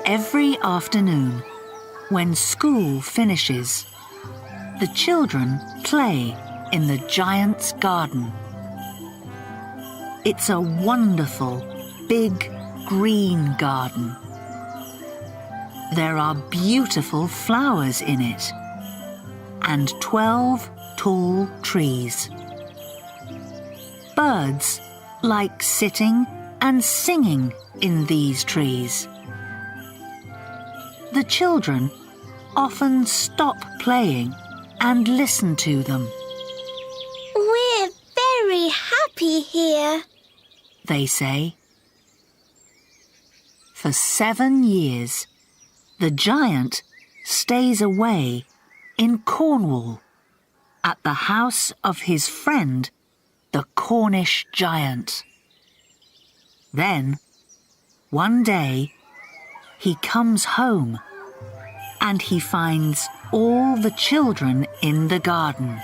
Every afternoon, when school finishes, the children play in the giant's garden. It's a wonderful, big, green garden. There are beautiful flowers in it, and 12 tall trees. Birds like sitting and singing in these trees. The children often stop playing and listen to them. We're very happy here, they say. For 7 years, the giant stays away in Cornwall at the house of his friend, the Cornish giant. Then, one day, he comes home and he finds all the children in the garden.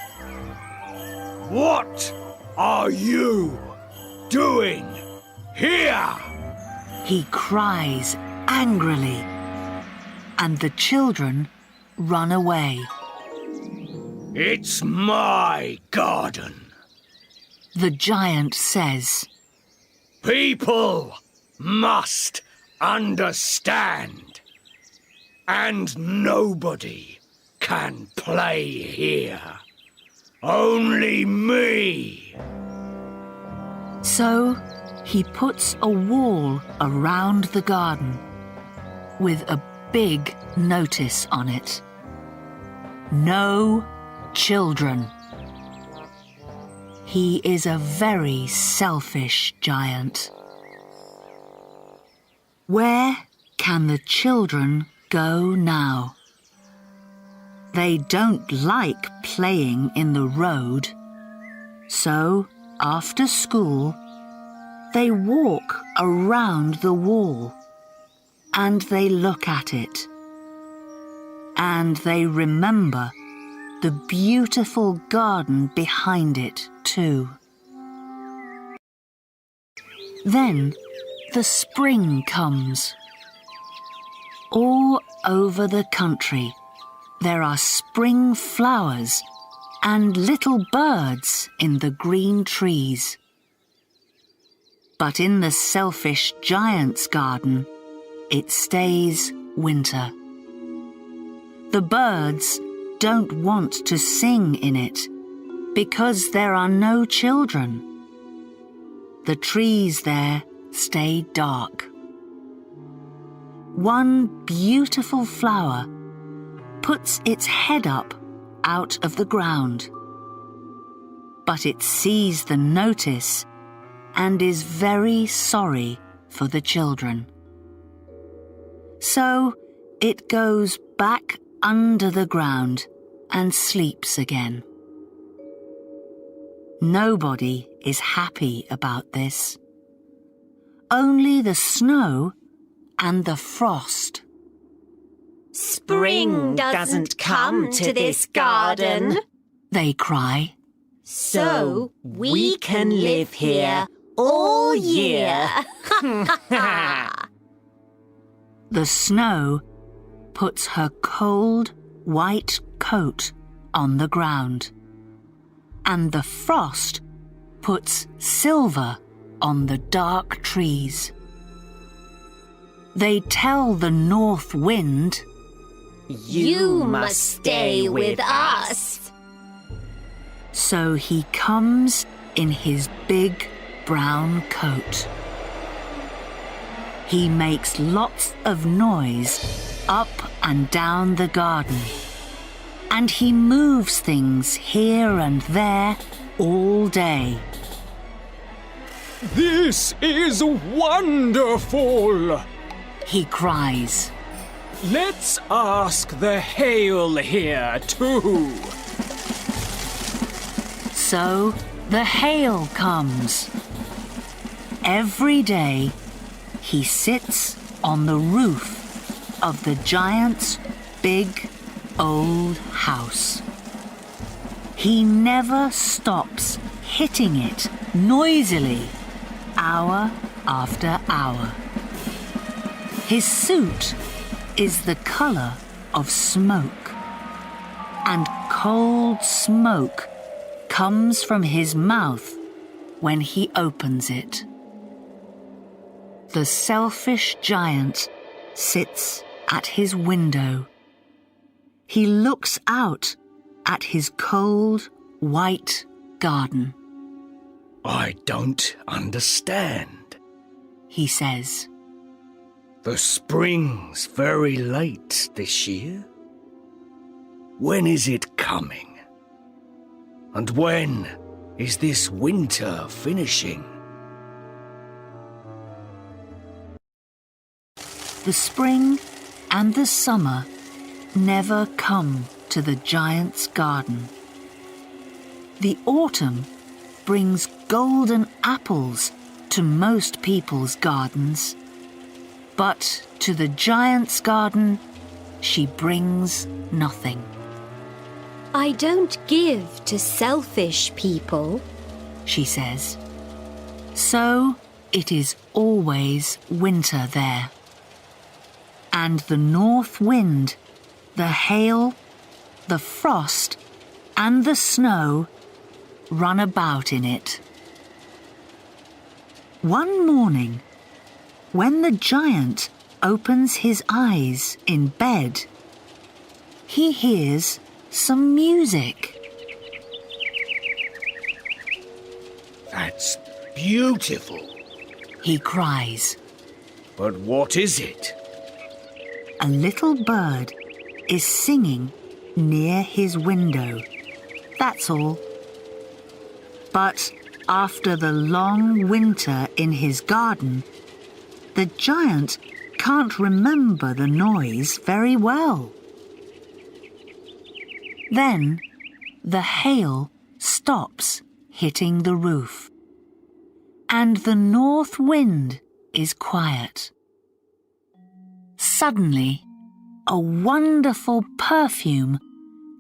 What are you doing here? He cries angrily, and the children run away. It's my garden, The giant says. People must understand. And nobody can play here. Only me. So he puts a wall around the garden with a big notice on it. No children. He is a very selfish giant. Where can the children go now? They don't like playing in the road, so after school they walk around the wall and they look at it. And they remember the beautiful garden behind it too. Then the spring comes. All over the country, there are spring flowers and little birds in the green trees. But in the selfish giant's garden, it stays winter. The birds don't want to sing in it because there are no children. The trees there stay dark. One beautiful flower puts its head up out of the ground. But it sees the notice and is very sorry for the children. So it goes back under the ground and sleeps again. Nobody is happy about this. Only the snow and the frost. Spring doesn't come to this garden, they cry. So we can live here all year. The snow puts her cold, white coat on the ground, and the frost puts silver on the dark trees. They tell the north wind, You must stay with us. So he comes in his big brown coat. He makes lots of noise up and down the garden, and he moves things here and there all day. This is wonderful, he cries. Let's ask the hail here too. So the hail comes. Every day he sits on the roof of the giant's big old house. He never stops hitting it noisily, hour after hour. His suit is the colour of smoke, and cold smoke comes from his mouth when he opens it. The selfish giant sits at his window. He looks out at his cold, white garden. I don't understand, He says. The spring's very late this year. When is it coming? And when is this winter finishing? The spring and the summer never come to the giant's garden. The autumn brings golden apples to most people's gardens, but to the giant's garden she brings nothing. I don't give to selfish people, She says. So it is always winter there. And the north wind, the hail, the frost, and the snow run about in it. One morning, when the giant opens his eyes in bed, he hears some music. That's beautiful. He cries. But what is it? A little bird is singing near his window. That's all. But after the long winter in his garden, the giant can't remember the noise very well. Then the hail stops hitting the roof, and the north wind is quiet. Suddenly, a wonderful perfume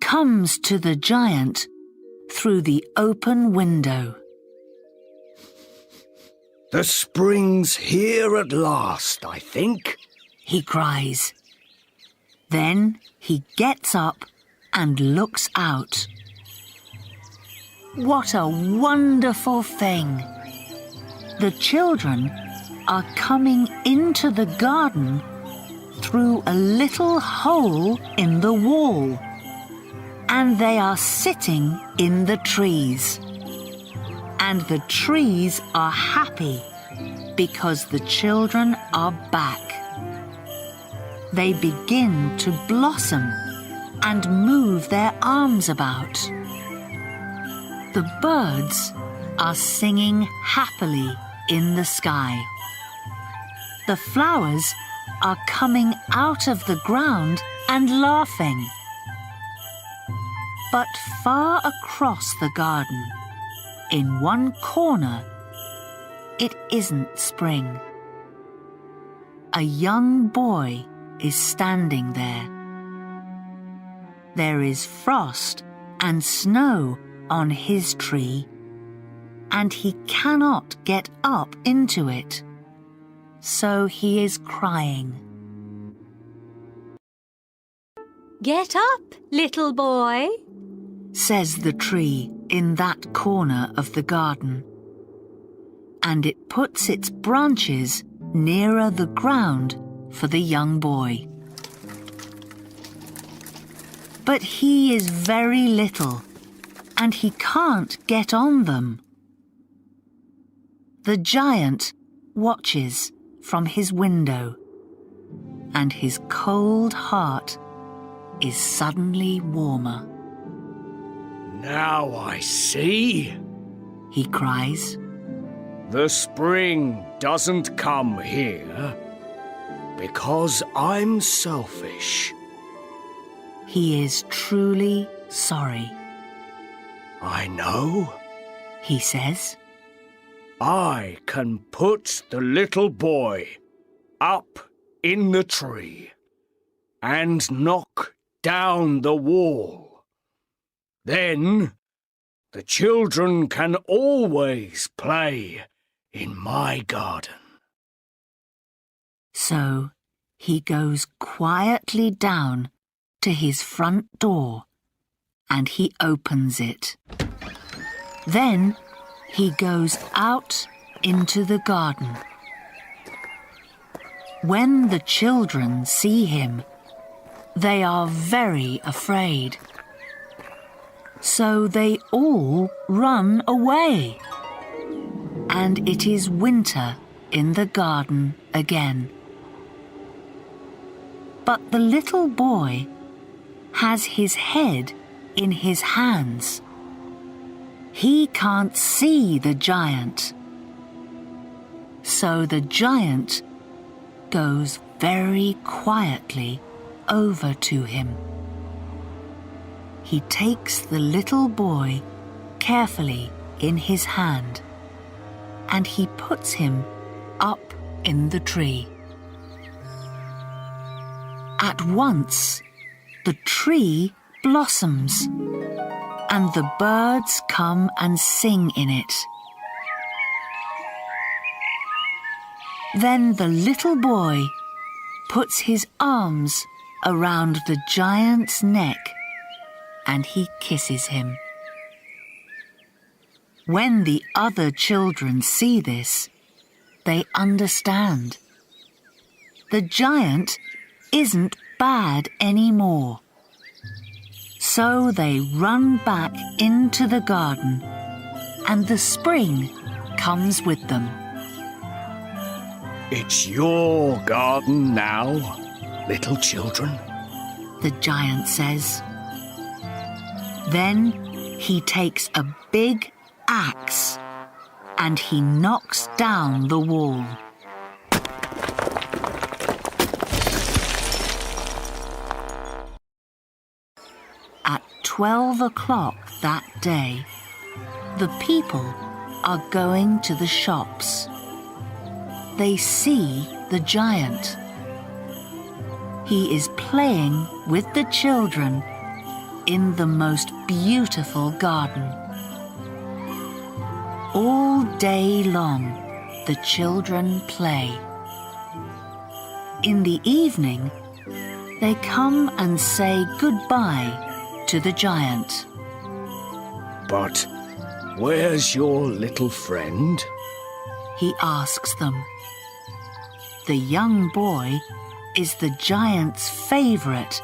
comes to the giant through the open window. The spring's here at last, I think. He cries. Then he gets up and looks out. What a wonderful thing! The children are coming into the garden through a little hole in the wall, and they are sitting in the trees. And the trees are happy because the children are back. They begin to blossom and move their arms about. The birds are singing happily in the sky. The flowers are coming out of the ground and laughing. But far across the garden, in one corner, it isn't spring. A young boy is standing there. There is frost and snow on his tree, and he cannot get up into it, so he is crying. Get up, little boy, Says the tree in that corner of the garden, and it puts its branches nearer the ground for the young boy. But he is very little, and he can't get on them. The giant watches from his window, and his cold heart is suddenly warmer. Now I see, He cries. the spring doesn't come here because I'm selfish. He is truly sorry. I know. He says. I can put the little boy up in the tree and knock down the wall. Then the children can always play in my garden. So he goes quietly down to his front door and he opens it. Then he goes out into the garden. When the children see him, they are very afraid. So they all run away. And it is winter in the garden again. But the little boy has his head in his hands. He can't see the giant. So the giant goes very quietly over to him. He takes the little boy carefully in his hand and he puts him up in the tree. At once, the tree blossoms and the birds come and sing in it. Then the little boy puts his arms around the giant's neck and he kisses him. When the other children see this, they understand. The giant isn't bad anymore. So they run back into the garden and the spring comes with them. It's your garden now, little children, the giant says. Then he takes a big axe and he knocks down the wall. At 12 o'clock that day, the people are going to the shops. They see the giant. He is playing with the children in the most beautiful garden. All day long, the children play. In the evening, they come and say goodbye to the giant. But where's your little friend? He asks them. The young boy is the giant's favorite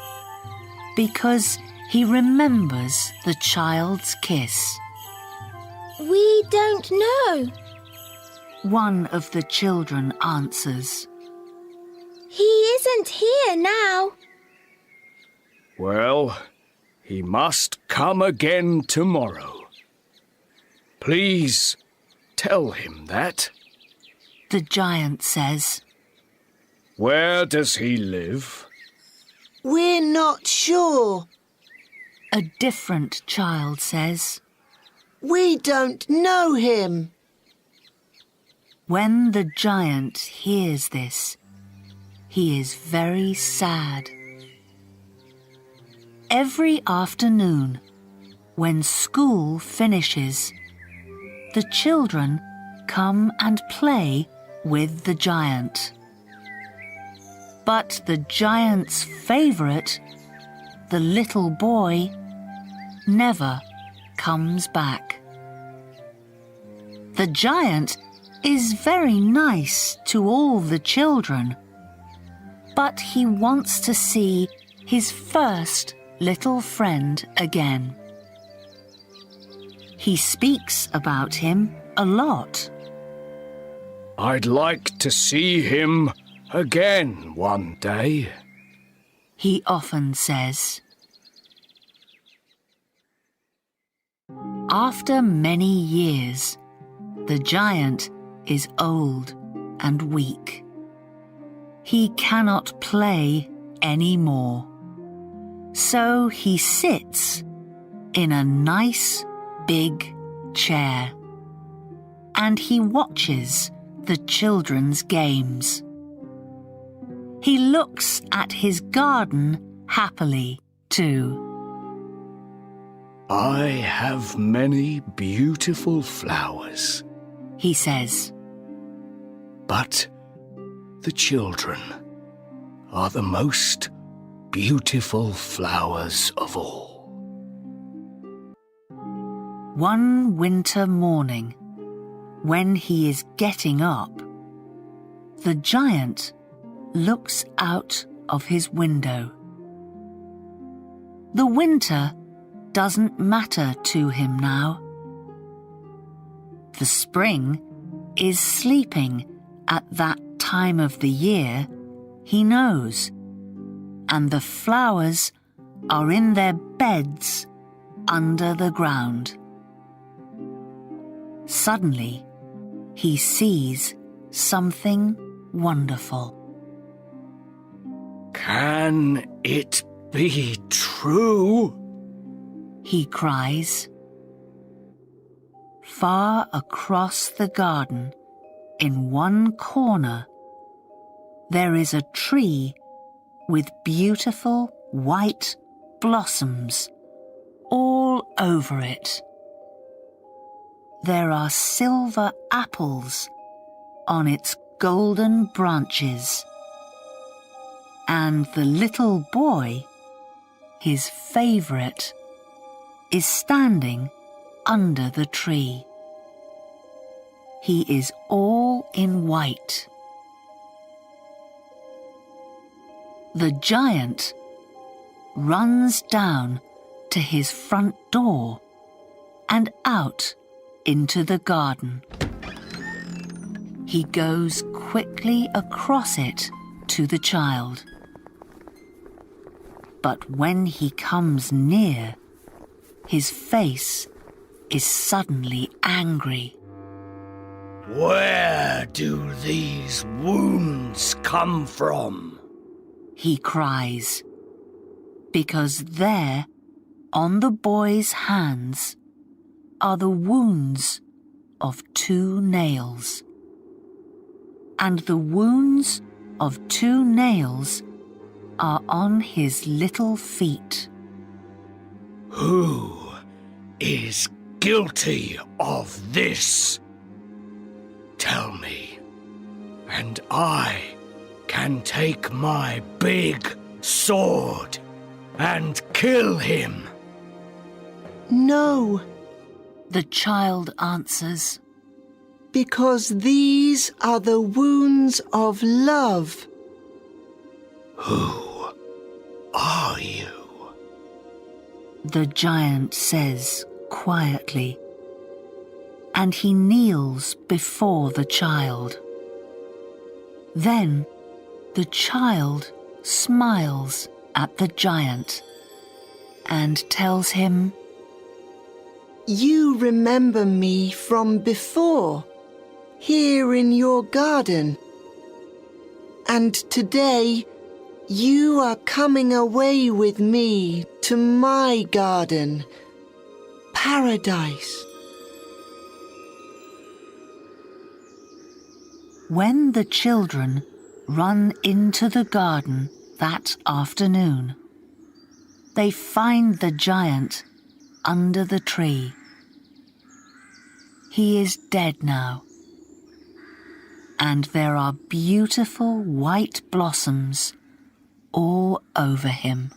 because he remembers the child's kiss. We don't know, one of the children answers. he isn't here now. Well, he must come again tomorrow. Please tell him that. The giant says. Where does he live? We're not sure. A different child says. We don't know him. When the giant hears this, he is very sad. Every afternoon, when school finishes, the children come and play with the giant. But the giant's favorite, the little boy, never comes back. The giant is very nice to all the children, but he wants to see his first little friend again. He speaks about him a lot. I'd like to see him again one day, he often says. After many years, the giant is old and weak. He cannot play any more. So he sits in a nice big chair and he watches the children's games. He looks at his garden happily too. I have many beautiful flowers, he says. but the children are the most beautiful flowers of all. One winter morning, when he is getting up, the giant looks out of his window. The winter doesn't matter to him now. The spring is sleeping at that time of the year he knows, and the flowers are in their beds under the ground. Suddenly, he sees something wonderful. Can it be true? He cries. Far across the garden, in one corner, there is a tree with beautiful white blossoms all over it. There are silver apples on its golden branches, and the little boy, his favourite, is standing under the tree. He is all in white. The giant runs down to his front door and out into the garden. He goes quickly across it to the child. But when he comes near, his face is suddenly angry. Where do these wounds come from? He cries, because there, on the boy's hands, are the wounds of 2 nails. And the wounds of 2 nails are on his little feet. Who is guilty of this? Tell me, and I can take my big sword and kill him. No, The child answers, because these are the wounds of love. Who are you? the giant says quietly, and he kneels before the child. Then the child smiles at the giant and tells him, You remember me from before, here in your garden. And today, you are coming away with me to my garden, paradise. When the children run into the garden that afternoon, they find the giant under the tree. He is dead now, and there are beautiful white blossoms all over him.